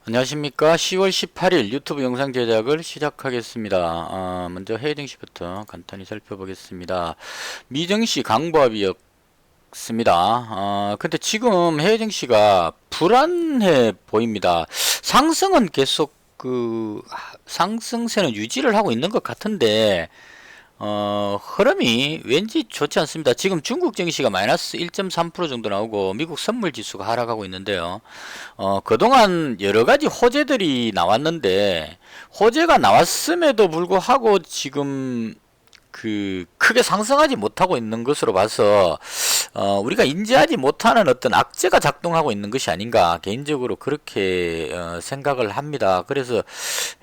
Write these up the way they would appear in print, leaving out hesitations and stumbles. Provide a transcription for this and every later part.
안녕하십니까. 10월 18일 유튜브 영상 제작을 시작하겠습니다. 먼저 해외 증시부터 간단히 살펴보겠습니다. 미증시 강보합이었습니다. 근데 지금 해외 증시가 불안해 보입니다. 상승은 계속 상승세는 유지를 하고 있는 것 같은데 흐름이 왠지 좋지 않습니다. 지금 중국 증시가 마이너스 1.3% 정도 나오고 미국 선물 지수가 하락하고 있는데요. 그동안 여러 가지 호재들이 나왔는데 호재가 나왔음에도 불구하고 지금 크게 상승하지 못하고 있는 것으로 봐서 우리가 인지하지 못하는 어떤 악재가 작동하고 있는 것이 아닌가 개인적으로 그렇게 생각을 합니다. 그래서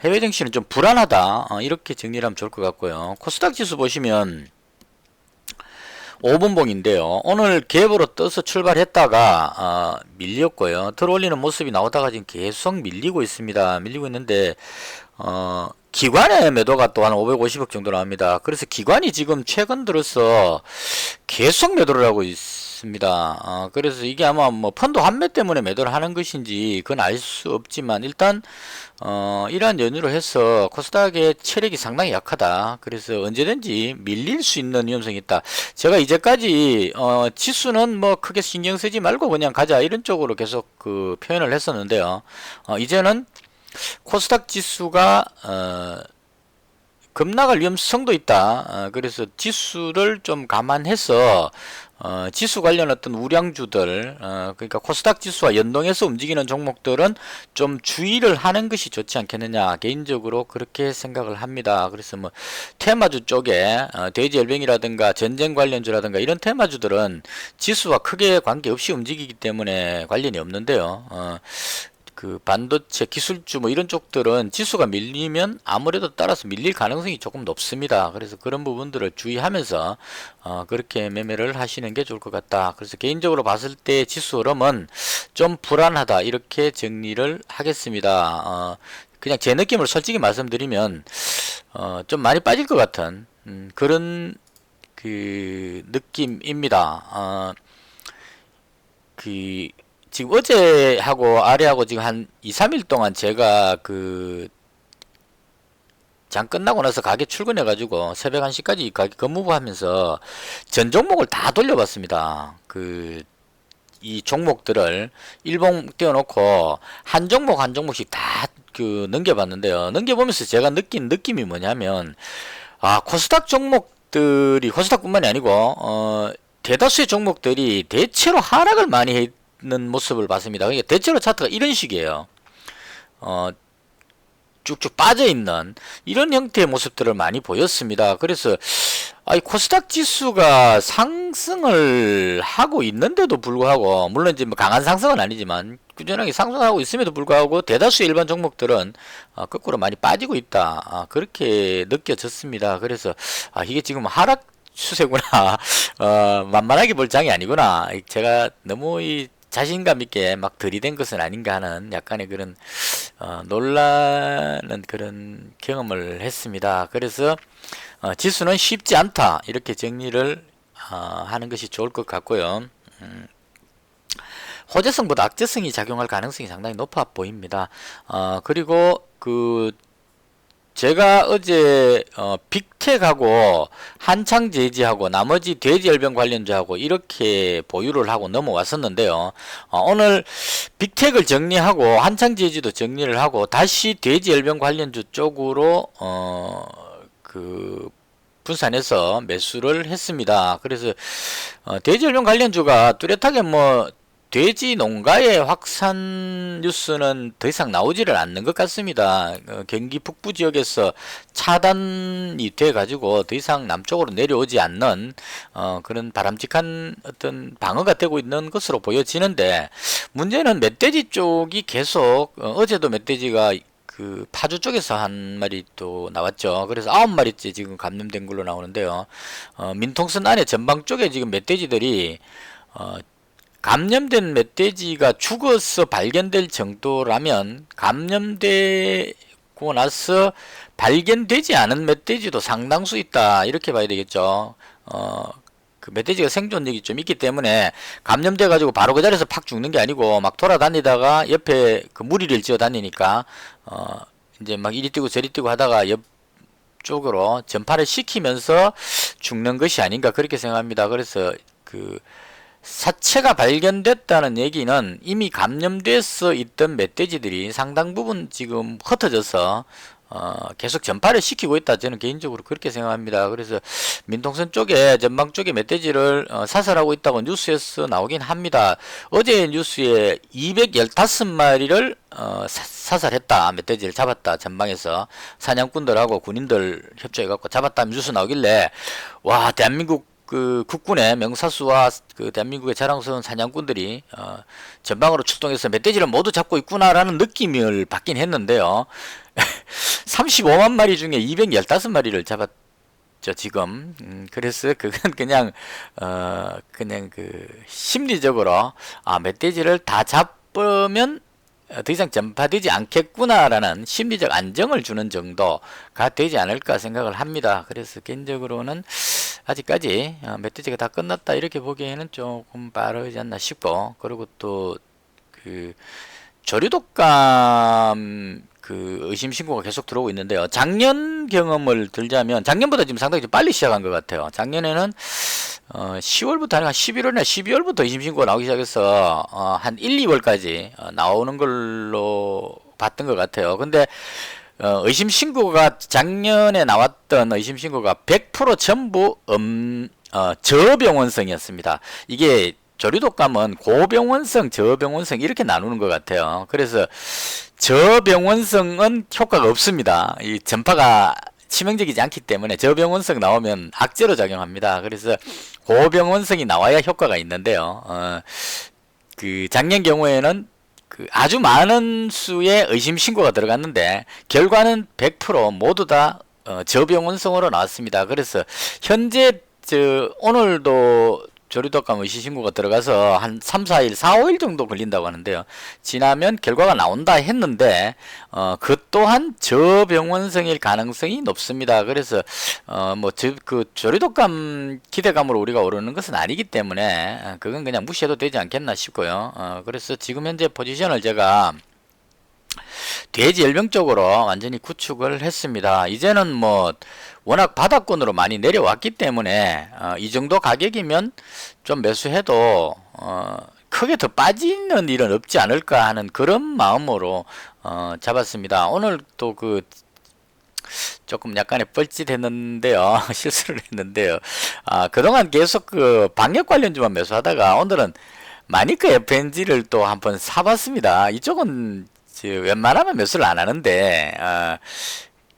해외 증시는 좀 불안하다 이렇게 정리를 하면 좋을 것 같고요. 코스닥 지수 보시면 5분봉인데요. 오늘 갭으로 떠서 출발했다가 밀렸고요. 들어올리는 모습이 나오다가 지금 계속 밀리고 있습니다. 밀리고 있는데 기관의 매도가 또 한 550억 정도 나옵니다. 그래서 기관이 지금 최근 들어서 계속 매도를 하고 있습니다. 그래서 이게 아마 뭐 펀드 환매 때문에 매도를 하는 것인지 그건 알 수 없지만 일단 이러한 연유로 해서 코스닥의 체력이 상당히 약하다. 그래서 언제든지 밀릴 수 있는 위험성이 있다. 제가 이제까지 지수는 뭐 크게 신경 쓰지 말고 그냥 가자 이런 쪽으로 계속 표현을 했었는데요. 이제는 코스닥 지수가 급락할 위험성도 있다. 그래서 지수를 좀 감안해서 지수 관련 어떤 우량주들 그러니까 코스닥 지수와 연동해서 움직이는 종목들은 좀 주의를 하는 것이 좋지 않겠느냐 개인적으로 그렇게 생각을 합니다. 그래서 뭐 테마주 쪽에 대지열병이라든가 전쟁 관련주라든가 이런 테마주들은 지수와 크게 관계없이 움직이기 때문에 관련이 없는데요. 반도체 기술주 뭐 이런 쪽들은 지수가 밀리면 아무래도 따라서 밀릴 가능성이 조금 높습니다. 그래서 그런 부분들을 주의하면서 그렇게 매매를 하시는 게 좋을 것 같다. 그래서 개인적으로 봤을 때 지수 흐름은 좀 불안하다 이렇게 정리를 하겠습니다. 그냥 제 느낌을 솔직히 말씀드리면 좀 많이 빠질 것 같은 그런 느낌입니다. 지금 어제하고 아래하고 지금 한 2, 3일 동안 제가 장 끝나고 나서 가게 출근해가지고 새벽 1시까지 가게 근무부 하면서 전 종목을 다 돌려봤습니다. 이 종목들을 일봉 띄워놓고 한 종목 한 종목씩 다 넘겨봤는데요. 넘겨보면서 제가 느낀 느낌이 뭐냐면, 코스닥 종목들이, 코스닥뿐만이 아니고, 대다수의 종목들이 대체로 하락을 많이 했는 모습을 봤습니다. 그러니까 대체로 차트가 이런 식이에요. 쭉쭉 빠져있는 이런 형태의 모습들을 많이 보였습니다. 그래서 코스닥 지수가 상승을 하고 있는데도 불구하고 물론 이제 뭐 강한 상승은 아니지만 꾸준하게 상승하고 있음에도 불구하고 대다수의 일반 종목들은 거꾸로 많이 빠지고 있다. 그렇게 느껴졌습니다. 그래서 이게 지금 하락 추세구나. 만만하게 볼 장이 아니구나. 제가 너무 자신감 있게 막 들이댄 것은 아닌가 하는 약간의 그런 놀라는 그런 경험을 했습니다. 그래서 지수는 쉽지 않다 이렇게 정리를 하는 것이 좋을 것 같고요. 호재성보다 악재성이 작용할 가능성이 상당히 높아 보입니다. 그리고 제가 어제 빅텍하고 한창제지하고 나머지 돼지열병 관련주하고 이렇게 보유를 하고 넘어왔었는데요. 오늘 빅텍을 정리하고 한창제지도 정리를 하고 다시 돼지열병 관련주 쪽으로 분산해서 매수를 했습니다. 그래서 돼지열병 관련주가 뚜렷하게 뭐 돼지 농가의 확산 뉴스는 더 이상 나오지를 않는 것 같습니다. 경기 북부 지역에서 차단이 돼 가지고 더 이상 남쪽으로 내려오지 않는 그런 바람직한 어떤 방어가 되고 있는 것으로 보여지는데, 문제는 멧돼지 쪽이 계속 어제도 멧돼지가 파주 쪽에서 한 마리 또 나왔죠. 그래서 9마리째 지금 감염된 걸로 나오는데요. 민통선 안에 전방 쪽에 지금 멧돼지들이 감염된 멧돼지가 죽어서 발견될 정도라면 감염되고 나서 발견되지 않은 멧돼지도 상당수 있다 이렇게 봐야 되겠죠. 그 멧돼지가 생존력이 좀 있기 때문에 감염돼 가지고 바로 그 자리에서 팍 죽는 게 아니고 막 돌아다니다가 옆에 그 무리를 지어 다니니까 이제 막 이리 뛰고 저리 뛰고 하다가 옆쪽으로 전파를 시키면서 죽는 것이 아닌가 그렇게 생각합니다. 그래서 그 사체가 발견됐다는 얘기는 이미 감염돼서 있던 멧돼지들이 상당 부분 지금 흩어져서 계속 전파를 시키고 있다. 저는 개인적으로 그렇게 생각합니다. 그래서 민통선 쪽에 전방 쪽에 멧돼지를 사살하고 있다고 뉴스에서 나오긴 합니다. 어제 뉴스에 215마리를 사살했다. 멧돼지를 잡았다. 전방에서 사냥꾼들하고 군인들 협조해 갖고 잡았다는 뉴스 나오길래 와, 대한민국 그 국군의 명사수와 그 대한민국의 자랑스러운 사냥꾼들이 전방으로 출동해서 멧돼지를 모두 잡고 있구나라는 느낌을 받긴 했는데요. 35만 마리 중에 215마리를 잡았죠, 지금. 그래서 그건 그냥 그 심리적으로 멧돼지를 다 잡으면 더 이상 전파되지 않겠구나라는 심리적 안정을 주는 정도가 되지 않을까 생각을 합니다. 그래서 개인적으로는 아직까지 멧돼지가 다 끝났다 이렇게 보기에는 조금 빠르지 않나 싶고, 그리고 또 그 조류독감 그 의심 신고가 계속 들어오고 있는데요. 작년 경험을 들자면 작년보다 지금 상당히 좀 빨리 시작한 것 같아요. 작년에는 10월부터 아니면 11월이나 12월부터 의심 신고가 나오기 시작해서 한 1, 2월까지 나오는 걸로 봤던 것 같아요. 근데 의심 신고가 작년에 나왔던 의심 신고가 100% 전부 저병원성이었습니다. 이게 조류독감은 고병원성, 저병원성 이렇게 나누는 것 같아요. 그래서 저병원성은 효과가 없습니다. 이 전파가 치명적이지 않기 때문에 저병원성 나오면 악재로 작용합니다. 그래서 고병원성이 나와야 효과가 있는데요. 그 작년 경우에는 그 아주 많은 수의 의심 신고가 들어갔는데 결과는 100% 모두 다 저병원성으로 나왔습니다. 그래서 현재 오늘도 조류독감 의심 신고가 들어가서 한 3, 4일, 4, 5일 정도 걸린다고 하는데요. 지나면 결과가 나온다 했는데 그 또한 저병원성일 가능성이 높습니다. 그래서 그 조류독감 기대감으로 우리가 오르는 것은 아니기 때문에 그건 그냥 무시해도 되지 않겠나 싶고요. 그래서 지금 현재 포지션을 제가 돼지열병 쪽으로 완전히 구축을 했습니다. 이제는 워낙 바닥권으로 많이 내려왔기 때문에 이 정도 가격이면 좀 매수해도 크게 더 빠지는 일은 없지 않을까 하는 그런 마음으로 잡았습니다. 오늘 또 조금 약간의 뻘짓했는데요. 실수를 했는데요. 그동안 계속 그 방역 관련주만 매수하다가 오늘은 마니크 FNG를 또 한번 사봤습니다. 이쪽은 웬만하면 매수를 안 하는데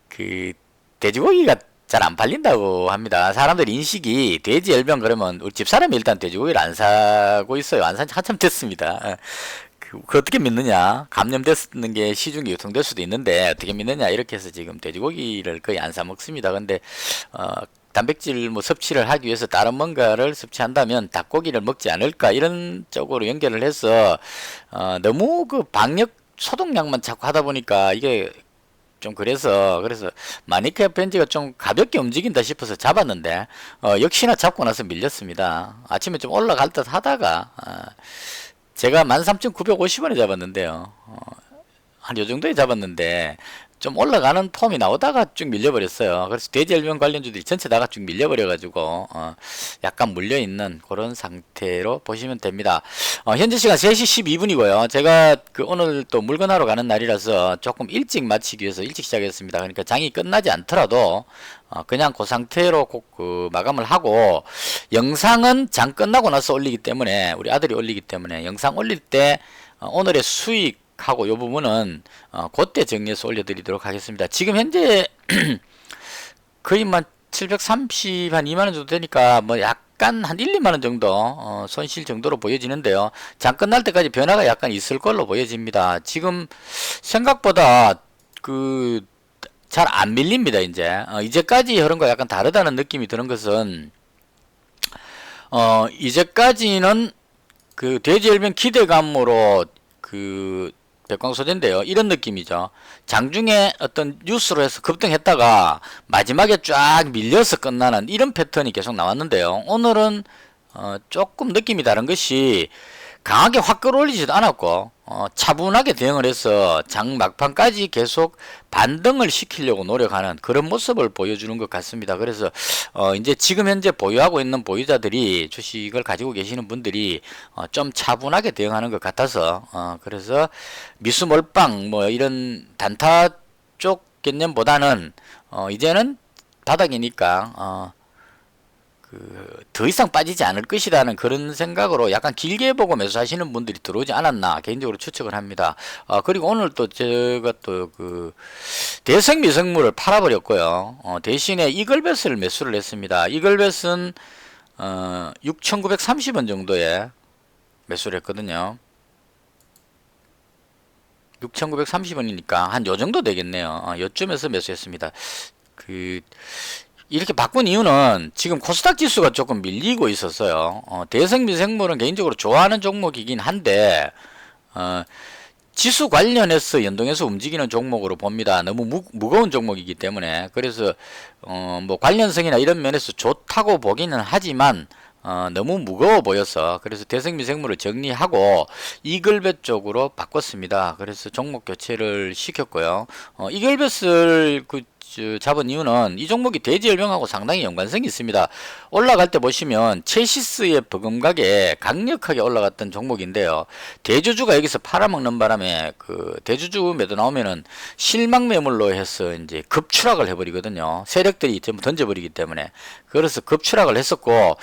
그 돼지고기가 잘 안 팔린다고 합니다. 사람들 인식이 돼지 열병 그러면 우리 집사람이 일단 돼지고기를 안 사고 있어요. 안 산지 한참 됐습니다. 그 어떻게 믿느냐? 감염됐는 게 시중에 유통될 수도 있는데 어떻게 믿느냐? 이렇게 해서 지금 돼지고기를 거의 안 사 먹습니다. 근데 단백질 섭취를 하기 위해서 다른 뭔가를 섭취한다면 닭고기를 먹지 않을까 이런 쪽으로 연결을 해서 너무 그 방역 소독약만 자꾸 하다 보니까 이게 좀 그래서 마니크 FNG가 좀 가볍게 움직인다 싶어서 잡았는데 역시나 잡고 나서 밀렸습니다. 아침에 좀 올라갈 듯 하다가 제가 13,950원에 잡았는데요. 한 요 정도에 잡았는데 좀 올라가는 폼이 나오다가 쭉 밀려버렸어요. 그래서 돼지열병 관련주들이 전체 다가 쭉 밀려버려가지고 약간 물려있는 그런 상태로 보시면 됩니다. 현재 시간 3시 12분이고요. 제가 오늘 또 물건하러 가는 날이라서 조금 일찍 마치기 위해서 일찍 시작했습니다. 그러니까 장이 끝나지 않더라도 그냥 그 상태로 꼭 마감을 하고, 영상은 장 끝나고 나서 올리기 때문에, 우리 아들이 올리기 때문에 영상 올릴 때 오늘의 수익 하고 요 부분은 그때 정리해서 올려드리도록 하겠습니다. 지금 현재 거의 730, 한 2만원 정도 되니까 약간 한 1, 2만원 정도 손실 정도로 보여지는데요. 장 끝날 때까지 변화가 약간 있을 걸로 보여집니다. 지금 생각보다 잘 안 밀립니다. 이제까지 흐름과 약간 다르다는 느낌이 드는 것은 이제까지는 돼지열병 기대감으로 백광소재인데요. 이런 느낌이죠. 장중에 어떤 뉴스로 해서 급등했다가 마지막에 쫙 밀려서 끝나는 이런 패턴이 계속 나왔는데요. 오늘은 조금 느낌이 다른 것이 강하게 확 끌어올리지도 않았고 차분하게 대응을 해서 장 막판까지 계속 반등을 시키려고 노력하는 그런 모습을 보여주는 것 같습니다. 그래서 이제 지금 현재 보유하고 있는 보유자들이 주식을 가지고 계시는 분들이 좀 차분하게 대응하는 것 같아서 그래서 미수 몰빵 뭐 이런 단타 쪽 개념보다는 이제는 바닥이니까 더 이상 빠지지 않을 것이라는 그런 생각으로 약간 길게 보고 매수하시는 분들이 들어오지 않았나 개인적으로 추측을 합니다. 그리고 오늘 또 제가 또 그 대성미생물을 팔아버렸고요. 대신에 이글벳을 매수를 했습니다. 이글벳은 6,930원 정도에 매수를 했거든요. 6,930원이니까 한 요 정도 되겠네요. 요쯤에서 매수했습니다. 이렇게 바꾼 이유는 지금 코스닥 지수가 조금 밀리고 있었어요. 대성미생물은 개인적으로 좋아하는 종목이긴 한데 지수 관련해서 연동해서 움직이는 종목으로 봅니다. 너무 무거운 종목이기 때문에 그래서 뭐 관련성이나 이런 면에서 좋다고 보기는 하지만 너무 무거워 보여서 그래서 대성미생물을 정리하고 이글벳 쪽으로 바꿨습니다. 그래서 종목 교체를 시켰고요. 이글벳을 잡은 이유는 이 종목이 대지열병하고 상당히 연관성이 있습니다. 올라갈 때 보시면 체시스의 버금가게 강력하게 올라갔던 종목인데요. 대주주가 여기서 팔아먹는 바람에 그 대주주 매도 나오면은 실망 매물로 해서 이제 급추락을 해버리거든요. 세력들이 전부 던져버리기 때문에. 그래서 급추락을 했었고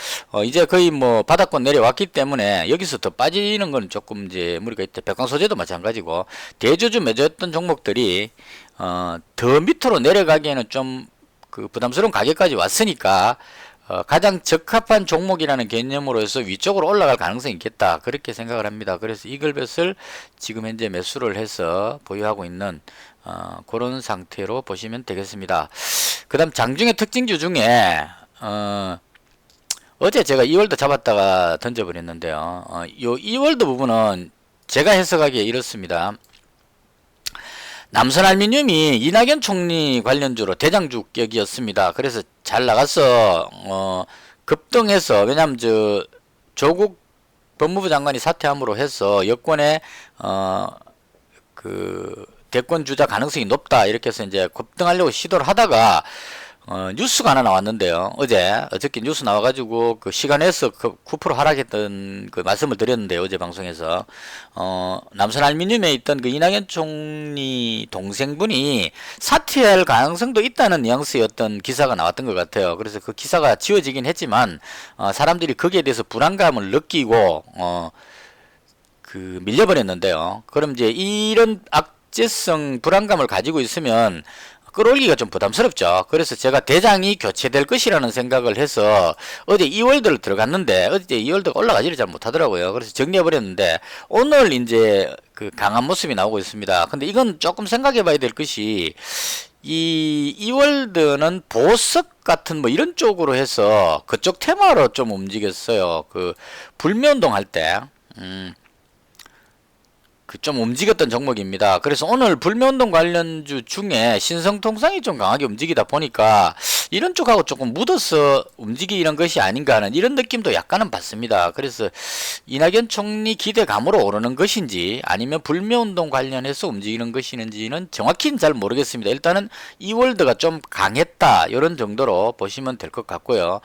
이제 거의 뭐 바닥권 내려왔기 때문에 여기서 더 빠지는 건 조금 이제 무리가 있다. 백광소재도 마찬가지고 대주주 매도했던 종목들이 더 밑으로 내려가기에는 좀 그 부담스러운 가격까지 왔으니까 가장 적합한 종목이라는 개념으로 해서 위쪽으로 올라갈 가능성이 있겠다 그렇게 생각을 합니다. 그래서 이글벳을 지금 현재 매수를 해서 보유하고 있는 그런 상태로 보시면 되겠습니다. 그 다음 장중의 특징주 중에 어제 제가 이월드 잡았다가 던져버렸는데요. 요 이월드 부분은 제가 해석하기에 이렇습니다. 남선알미늄이 이낙연 총리 관련주로 대장주격이었습니다. 그래서 잘 나가서 급등해서 왜냐하면 조국 법무부 장관이 사퇴함으로 해서 여권에 그 대권 주자 가능성이 높다 이렇게 해서 이제 급등하려고 시도를 하다가 뉴스가 하나 나왔는데요. 어저께 뉴스 나와가지고 그 시간에서 그 9% 하락했던 그 말씀을 드렸는데요. 어제 방송에서 남선알미늄에 있던 그 이낙연 총리 동생분이 사퇴할 가능성도 있다는 뉘앙스였던 기사가 나왔던 것 같아요. 그래서 그 기사가 지워지긴 했지만 사람들이 거기에 대해서 불안감을 느끼고 그 밀려버렸는데요. 그럼 이제 이런 악재성 불안감을 가지고 있으면 끌어올리기가 좀 부담스럽죠. 그래서 제가 대장이 교체될 것이라는 생각을 해서 어제 이월드를 들어갔는데 어제 이월드가 올라가지를 잘 못하더라고요. 그래서 정리해버렸는데 오늘 이제 그 강한 모습이 나오고 있습니다. 근데 이건 조금 생각해봐야 될 것이 이 이월드는 보석 같은 뭐 이런 쪽으로 해서 그쪽 테마로 좀 움직였어요. 그 불매운동 할 때. 좀 움직였던 종목입니다. 그래서 오늘 불매운동 관련주 중에 신성통상이 좀 강하게 움직이다 보니까 이런 쪽하고 조금 묻어서 움직이는 것이 아닌가 하는 이런 느낌도 약간은 받습니다. 그래서 이낙연 총리 기대감으로 오르는 것인지 아니면 불매운동 관련해서 움직이는 것인지는 정확히는 잘 모르겠습니다. 일단은 이월드가 좀 강했다 이런 정도로 보시면 될 것 같고요.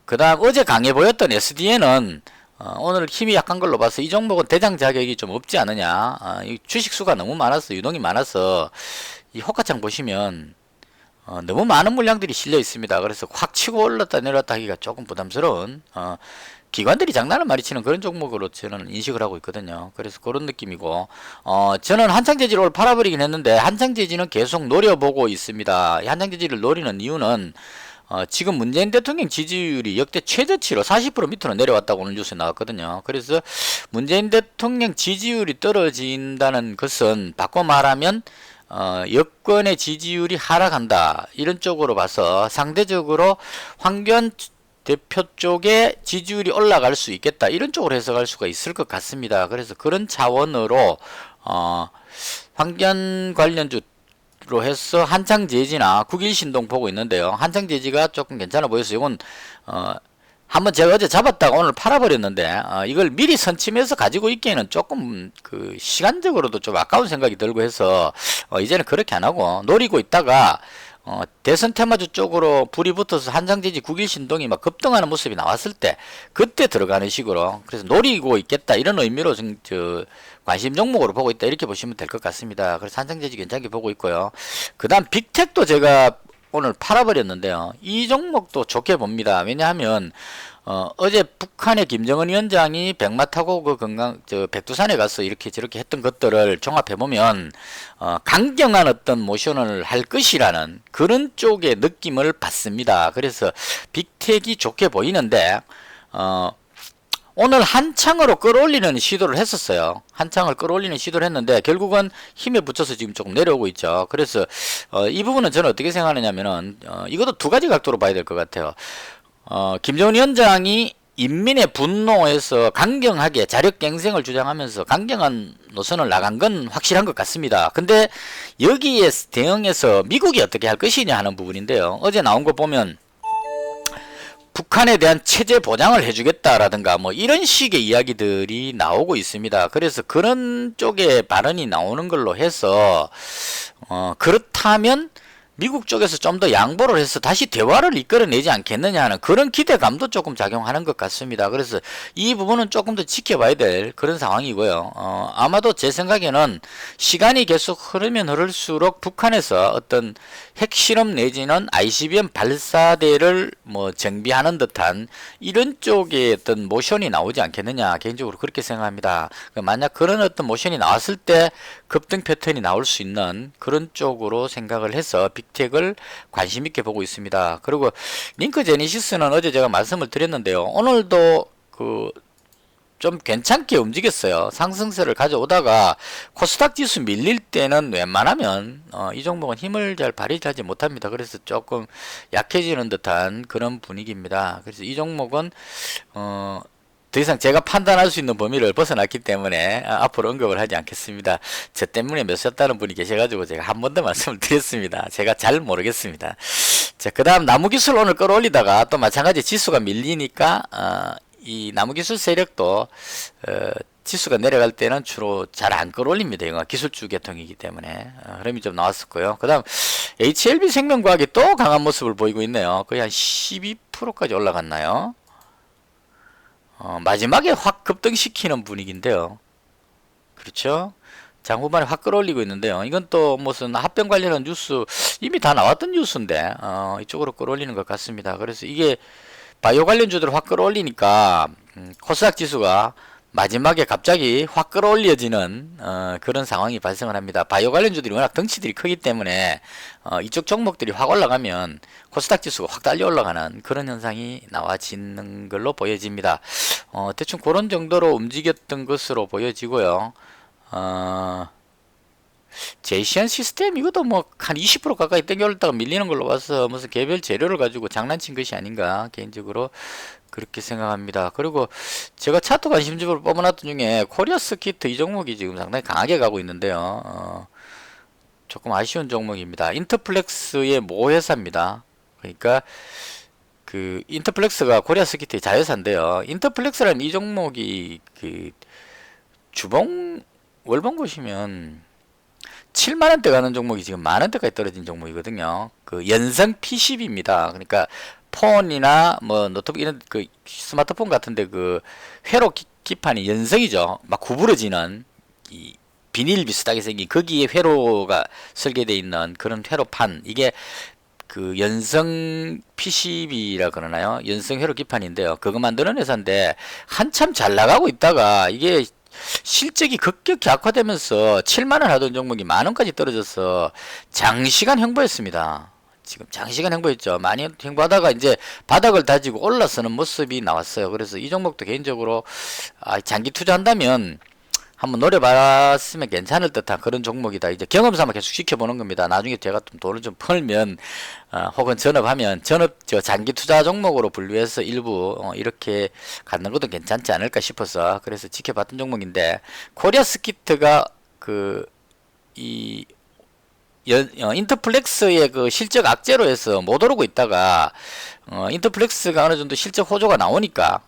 그 다음 어제 강해 보였던 SDN은 오늘 힘이 약한 걸로 봐서 이 종목은 대장 자격이 좀 없지 않느냐. 이 주식수가 너무 많아서 유동이 많아서 이 호가창 보시면 너무 많은 물량들이 실려 있습니다. 그래서 확 치고 올랐다 내렸다 하기가 조금 부담스러운 기관들이 장난을 많이 치는 그런 종목으로 저는 인식을 하고 있거든요. 그래서 그런 느낌이고 저는 한창재지를 오늘 팔아버리긴 했는데 한창재지는 계속 노려보고 있습니다. 한창재지를 노리는 이유는 지금 문재인 대통령 지지율이 역대 최저치로 40% 밑으로 내려왔다고 오늘 뉴스에 나왔거든요. 그래서 문재인 대통령 지지율이 떨어진다는 것은 바꿔 말하면 여권의 지지율이 하락한다 이런 쪽으로 봐서 상대적으로 황교안 대표 쪽에 지지율이 올라갈 수 있겠다 이런 쪽으로 해석할 수가 있을 것 같습니다. 그래서 그런 차원으로 황견 관련주로 해서 한창제지나 국일신동 보고 있는데요. 한창제지가 조금 괜찮아 보여서 이건 한번 제가 어제 잡았다가 오늘 팔아버렸는데 이걸 미리 선침해서 가지고 있기에는 조금 그 시간적으로도 좀 아까운 생각이 들고 해서 이제는 그렇게 안 하고 노리고 있다가 대선 테마주 쪽으로 불이 붙어서 한창제지 국일신동이 막 급등하는 모습이 나왔을 때 그때 들어가는 식으로 그래서 노리고 있겠다 이런 의미로 관심 종목으로 보고 있다 이렇게 보시면 될 것 같습니다. 그래서 한창제지 괜찮게 보고 있고요. 그 다음 빅텍도 제가 오늘 팔아버렸는데요. 이 종목도 좋게 봅니다. 왜냐하면 어제 북한의 김정은 위원장이 백마 타고 그 백두산에 가서 이렇게 저렇게 했던 것들을 종합해 보면 강경한 어떤 모션을 할 것이라는 그런 쪽의 느낌을 받습니다. 그래서 빅텍이 좋게 보이는데 오늘 한창으로 끌어올리는 시도를 했었어요. 한창을 끌어올리는 시도를 했는데 결국은 힘에 붙여서 지금 조금 내려오고 있죠. 그래서 이 부분은 저는 어떻게 생각하느냐면은 이것도 두 가지 각도로 봐야 될 것 같아요. 김정은 위원장이 인민의 분노에서 강경하게 자력갱생을 주장하면서 강경한 노선을 나간 건 확실한 것 같습니다. 근데 여기에 대응해서 미국이 어떻게 할 것이냐 하는 부분인데요. 어제 나온 거 보면 북한에 대한 체제 보장을 해주겠다라든가 뭐 이런 식의 이야기들이 나오고 있습니다. 그래서 그런 쪽에 발언이 나오는 걸로 해서 그렇다면 미국 쪽에서 좀 더 양보를 해서 다시 대화를 이끌어내지 않겠느냐 하는 그런 기대감도 조금 작용하는 것 같습니다. 그래서 이 부분은 조금 더 지켜봐야 될 그런 상황이고요. 아마도 제 생각에는 시간이 계속 흐르면 흐를수록 북한에서 어떤 핵실험 내지는 ICBM 발사대를 뭐 정비하는 듯한 이런 쪽의 어떤 모션이 나오지 않겠느냐 개인적으로 그렇게 생각합니다. 만약 그런 어떤 모션이 나왔을 때 급등 패턴이 나올 수 있는 그런 쪽으로 생각을 해서 빅텍을 관심 있게 보고 있습니다. 그리고 링크 제니시스는 어제 제가 말씀을 드렸는데요. 오늘도 좀 괜찮게 움직였어요. 상승세를 가져오다가 코스닥 지수 밀릴 때는 웬만하면 이 종목은 힘을 잘 발휘하지 못합니다. 그래서 조금 약해지는 듯한 그런 분위기입니다. 그래서 이 종목은 더 이상 제가 판단할 수 있는 범위를 벗어났기 때문에 앞으로 언급을 하지 않겠습니다. 저 때문에 몇 썼다는 분이 계셔가지고 제가 한 번 더 말씀을 드렸습니다. 제가 잘 모르겠습니다. 자, 그 다음 나무기술 오늘 끌어올리다가 또 마찬가지 지수가 밀리니까 이 나무기술 세력도 지수가 내려갈 때는 주로 잘 안 끌어올립니다. 이거 기술주 계통이기 때문에 흐름이 좀 나왔었고요. 그 다음 HLB생명과학이 또 강한 모습을 보이고 있네요. 거의 한 12%까지 올라갔나요? 마지막에 확 급등시키는 분위기인데요. 그렇죠? 장 후반에 확 끌어올리고 있는데요. 이건 또 무슨 합병 관련한 뉴스 이미 다 나왔던 뉴스인데 이쪽으로 끌어올리는 것 같습니다. 그래서 이게 바이오 관련주들을 확 끌어올리니까 코스닥 지수가 마지막에 갑자기 확 끌어올려지는 그런 상황이 발생을 합니다. 바이오 관련주들이 워낙 덩치들이 크기 때문에 이쪽 종목들이 확 올라가면 코스닥 지수가 확 달려 올라가는 그런 현상이 나와지는 걸로 보여집니다. 대충 그런 정도로 움직였던 것으로 보여지고요. 제이시안 시스템 이것도 뭐 한 20% 가까이 땡겨올다가 밀리는 걸로 봐서 무슨 개별 재료를 가지고 장난친 것이 아닌가 개인적으로 그렇게 생각합니다. 그리고 제가 차트 관심주로 뽑아놨던 중에 코리아 스키트 이 종목이 지금 상당히 강하게 가고 있는데요. 조금 아쉬운 종목입니다. 인터플렉스의 모회사입니다. 그러니까 그 인터플렉스가 코리아 스키트의 자회사인데요. 인터플렉스라는 이 종목이 그 주봉 월봉 보시면 7만원대 가는 종목이 지금 만원대까지 떨어진 종목이거든요. 그 연성 PCB입니다. 그러니까 폰이나 뭐 노트북 이런 그 스마트폰 같은데 그 회로 기판이 연성이죠. 막 구부러지는 이 비닐 비슷하게 생긴 거기에 회로가 설계되어 있는 그런 회로판 이게 그 연성 PCB라 그러나요? 연성 회로 기판인데요. 그거 만드는 회사인데 한참 잘 나가고 있다가 이게 실적이 급격히 악화되면서 7만원 하던 종목이 만원까지 떨어져서 장시간 횡보했습니다. 지금 장시간 횡보했죠. 많이 횡보하다가 이제 바닥을 다지고 올라서는 모습이 나왔어요. 그래서 이 종목도 개인적으로 장기 투자한다면 한번 노려봤으면 괜찮을 듯한 그런 종목이다. 이제 경험 삼아 계속 지켜보는 겁니다. 나중에 제가 좀 돈을 좀 벌면 혹은 전업하면 장기 투자 종목으로 분류해서 일부 이렇게 갖는 것도 괜찮지 않을까 싶어서 그래서 지켜봤던 종목인데 코리아 스키트가 이 인터플렉스의 그 실적 악재로 해서 못 오르고 있다가 인터플렉스가 어느 정도 실적 호조가 나오니까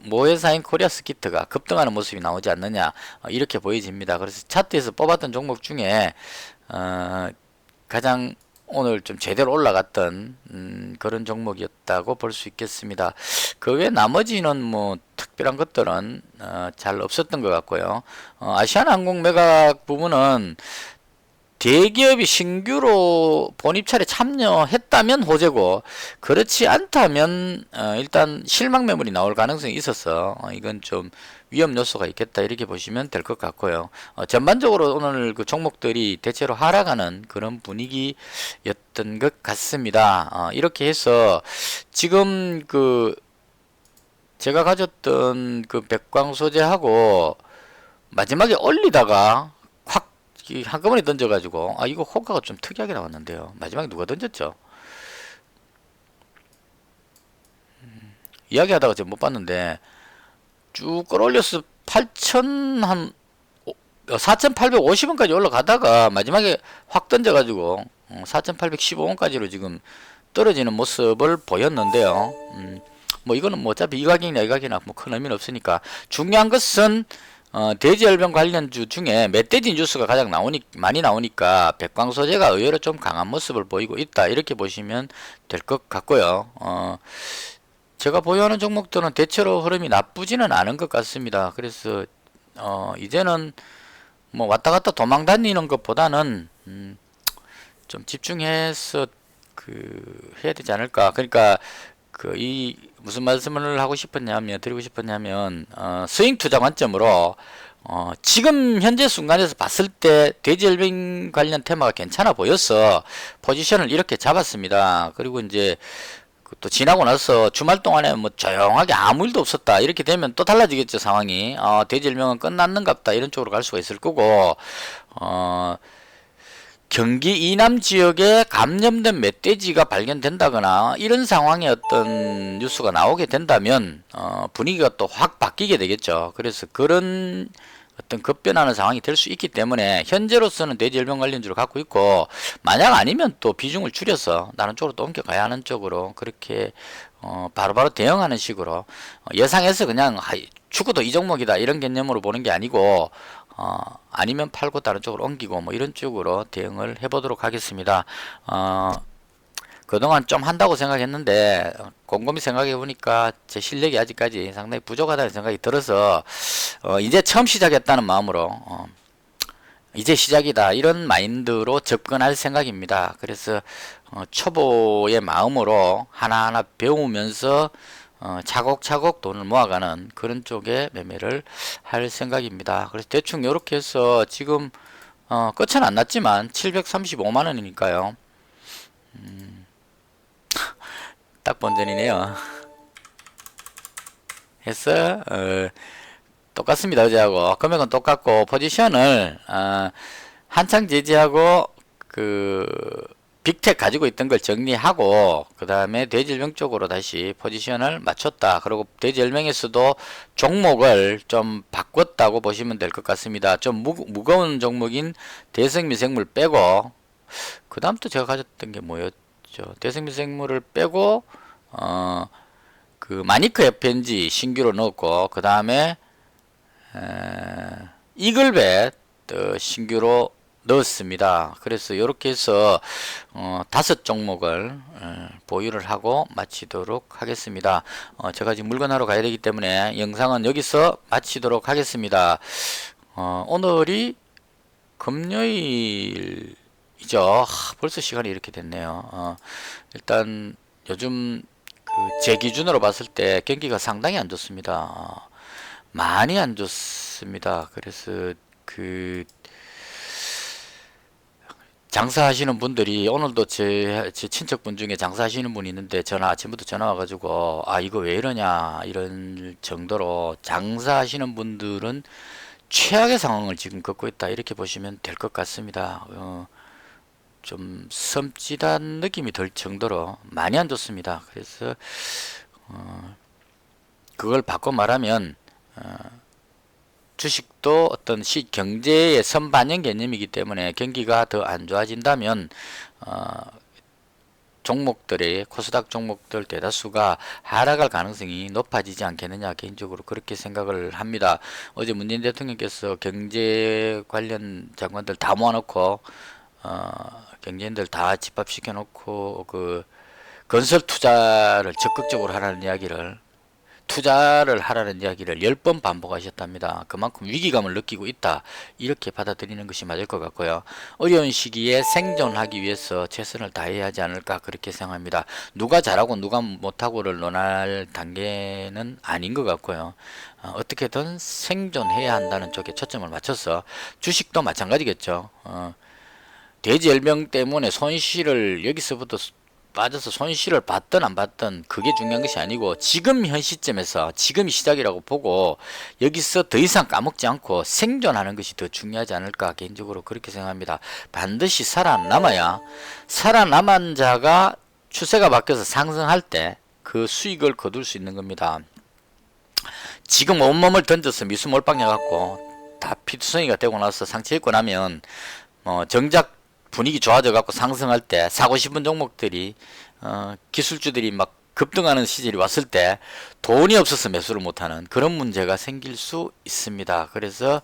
모회사인 코리아스키트가 급등하는 모습이 나오지 않느냐, 이렇게 보여집니다. 그래서 차트에서 뽑았던 종목 중에 가장 오늘 좀 제대로 올라갔던 그런 종목이었다고 볼 수 있겠습니다. 그 외 나머지는 뭐 특별한 것들은 잘 없었던 것 같고요. 아시아나항공 매각 부분은 대기업이 신규로 본입찰에 참여했다면 호재고, 그렇지 않다면 일단 실망 매물이 나올 가능성이 있어서 이건 좀 위험 요소가 있겠다, 이렇게 보시면 될 것 같고요. 전반적으로 오늘 그 종목들이 대체로 하락하는 그런 분위기였던 것 같습니다. 이렇게 해서 지금 그 제가 가졌던 그 백광 소재하고 마지막에 올리다가 확 한꺼번에 던져가지고, 이거 호가가 좀 특이하게 나왔는데요. 마지막에 누가 던졌죠? 이야기하다가 제가 못 봤는데 쭉 끌어올려서 4,850원까지 올라가다가 마지막에 확 던져가지고 4,815원까지로 지금 떨어지는 모습을 보였는데요. 뭐 이거는 뭐 어차피 이 가격이나 이 가격이나 뭐 큰 의미는 없으니까, 중요한 것은 대지열병 관련주 중에 멧돼지 뉴스가 가장 많이 나오니까 백광소재가 의외로 좀 강한 모습을 보이고 있다, 이렇게 보시면 될 것 같고요. 제가 보유하는 종목들은 대체로 흐름이 나쁘지는 않은 것 같습니다. 그래서 이제는 뭐 왔다 갔다 도망 다니는 것보다는 좀 집중해서 해야 되지 않을까. 그러니까 무슨 말씀을 드리고 싶었냐면, 스윙 투자 관점으로 지금 현재 순간에서 봤을 때 돼지열병 관련 테마가 괜찮아 보여서 포지션을 이렇게 잡았습니다. 그리고 이제 또 지나고 나서 주말 동안에 뭐 조용하게 아무 일도 없었다, 이렇게 되면 또 달라지겠죠, 상황이. 돼지열병은 끝났는갑다, 이런 쪽으로 갈 수가 있을 거고, 경기 이남 지역에 감염된 멧돼지가 발견된다거나 이런 상황에 어떤 뉴스가 나오게 된다면 분위기가 또 확 바뀌게 되겠죠. 그래서 그런 어떤 급변하는 상황이 될 수 있기 때문에 현재로서는 돼지열병 관련주를 갖고 있고, 만약 아니면 또 비중을 줄여서 다른 쪽으로 또 옮겨가야 하는 쪽으로, 그렇게 바로바로 대응하는 식으로, 예상해서 그냥 죽어도 이 종목이다, 이런 개념으로 보는 게 아니고, 아니면 팔고 다른 쪽으로 옮기고 뭐 이런 쪽으로 대응을 해보도록 하겠습니다. 그동안 좀 한다고 생각했는데 곰곰이 생각해 보니까 제 실력이 아직까지 상당히 부족하다는 생각이 들어서 이제 처음 시작했다는 마음으로 이제 시작이다, 이런 마인드로 접근할 생각입니다. 그래서 초보의 마음으로 하나하나 배우면서 차곡차곡 돈을 모아가는 그런 쪽에 매매를 할 생각입니다. 그래서 대충 이렇게 해서 지금 끝은 안 났지만 735만원이니까요 딱 본전이네요. 해서 똑같습니다. 어제하고 금액은 똑같고, 포지션을 한창 제지하고 빅텍 가지고 있던 걸 정리하고, 그 다음에 돼지열병 쪽으로 다시 포지션을 맞췄다. 그리고 돼지열병에서도 종목을 좀 바꿨다고 보시면 될 것 같습니다. 좀 무거운 종목인 대성미생물 빼고, 그 다음 또 제가 가졌던 게 뭐였죠? 대성미생물을 빼고 마니크 FNG 신규로 넣었고, 그 다음에 이글벳 신규로 넣었습니다. 그래서 이렇게 해서 5종목을 보유를 하고 마치도록 하겠습니다. 제가 지금 물건하러 가야 되기 때문에 영상은 여기서 마치도록 하겠습니다. 오늘이 금요일이죠. 벌써 시간이 이렇게 됐네요. 일단 요즘 제 기준으로 봤을 때 경기가 상당히 안 좋습니다. 많이 안 좋습니다. 그래서 장사하시는 분들이, 오늘도 제 친척분 중에 장사하시는 분이 있는데 아침부터 전화 와가지고 이거 왜 이러냐, 이런 정도로 장사하시는 분들은 최악의 상황을 지금 겪고 있다, 이렇게 보시면 될 것 같습니다. 좀 섬찟한 느낌이 들 정도로 많이 안 좋습니다. 그래서 그걸 바꿔 말하면 주식도 어떤 경제의 선반영 개념이기 때문에 경기가 더 안 좋아진다면 종목들의 코스닥 종목들 대다수가 하락할 가능성이 높아지지 않겠느냐, 개인적으로 그렇게 생각을 합니다. 어제 문재인 대통령께서 경제 관련 장관들 다 모아놓고 경제인들 다 집합시켜 놓고 그 건설 투자를 적극적으로 하라는 이야기를, 투자를 하라는 이야기를 10번 반복하셨답니다. 그만큼 위기감을 느끼고 있다, 이렇게 받아들이는 것이 맞을 것 같고요. 어려운 시기에 생존하기 위해서 최선을 다해야 하지 않을까, 그렇게 생각합니다. 누가 잘하고 누가 못하고를 논할 단계는 아닌 것 같고요. 어떻게든 생존해야 한다는 쪽에 초점을 맞춰서, 주식도 마찬가지겠죠. 돼지열병 때문에 손실을 여기서부터 빠져서 손실을 받든 안 받든 그게 중요한 것이 아니고, 지금 현 시점에서 지금이 시작이라고 보고 여기서 더 이상 까먹지 않고 생존하는 것이 더 중요하지 않을까, 개인적으로 그렇게 생각합니다. 반드시 살아남아야, 살아남은 자가 추세가 바뀌어서 상승할 때 그 수익을 거둘 수 있는 겁니다. 지금 온몸을 던져서 미수 몰빵해 갖고 다 피투성이가 되고 나서 상처 입고 나면 정작 분위기 좋아져 갖고 상승할 때 사고 싶은 종목들이 기술주들이 막 급등하는 시절이 왔을 때 돈이 없어서 매수를 못하는 그런 문제가 생길 수 있습니다. 그래서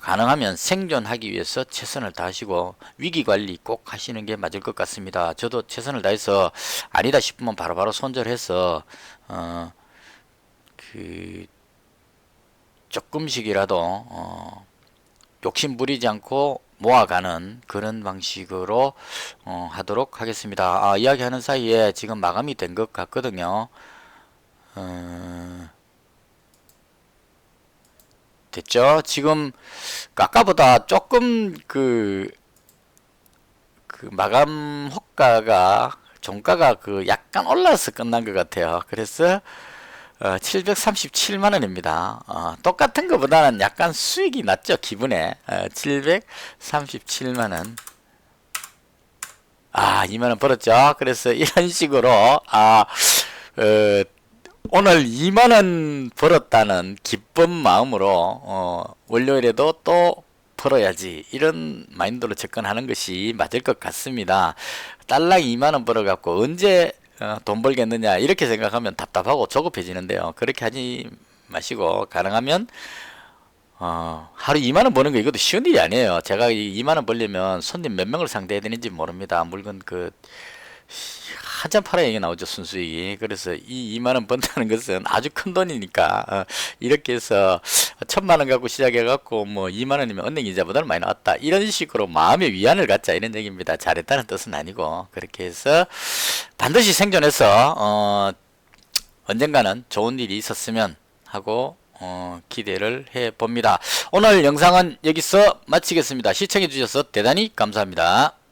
가능하면 생존하기 위해서 최선을 다하시고 위기관리 꼭 하시는 게 맞을 것 같습니다. 저도 최선을 다해서 아니다 싶으면 바로바로 손절해서 그 조금씩이라도 욕심 부리지 않고 모아가는 그런 방식으로 하도록 하겠습니다. 이야기하는 사이에 지금 마감이 된 것 같거든요. 됐죠? 지금 아까보다 조금 그 마감 호가가, 종가가 약간 올라서 끝난 것 같아요. 그래서 737만원입니다. 똑같은 것보다는 약간 수익이 낮죠, 기분에. 737만원. 2만원 벌었죠. 그래서 이런 식으로, 오늘 2만원 벌었다는 기쁜 마음으로, 월요일에도 또 벌어야지, 이런 마인드로 접근하는 것이 맞을 것 같습니다. 달랑 2만원 벌어갖고 언제 돈 벌겠느냐, 이렇게 생각하면 답답하고 조급해지는데요. 그렇게 하지 마시고, 가능하면 하루 2만원 버는 거 이것도 쉬운 일이 아니에요. 제가 이 2만원 벌려면 손님 몇 명을 상대해야 되는지 모릅니다. 물건 한참 팔아야 이게 나오죠, 순수익이. 그래서 이 2만원 번다는 것은 아주 큰 돈이니까 이렇게 해서 1000만원 갖고 시작해 갖고 2만원이면 은행이자보다는 많이 나왔다, 이런 식으로 마음의 위안을 갖자, 이런 얘기입니다. 잘했다는 뜻은 아니고, 그렇게 해서 반드시 생존해서 언젠가는 좋은 일이 있었으면 하고 기대를 해 봅니다. 오늘 영상은 여기서 마치겠습니다. 시청해 주셔서 대단히 감사합니다.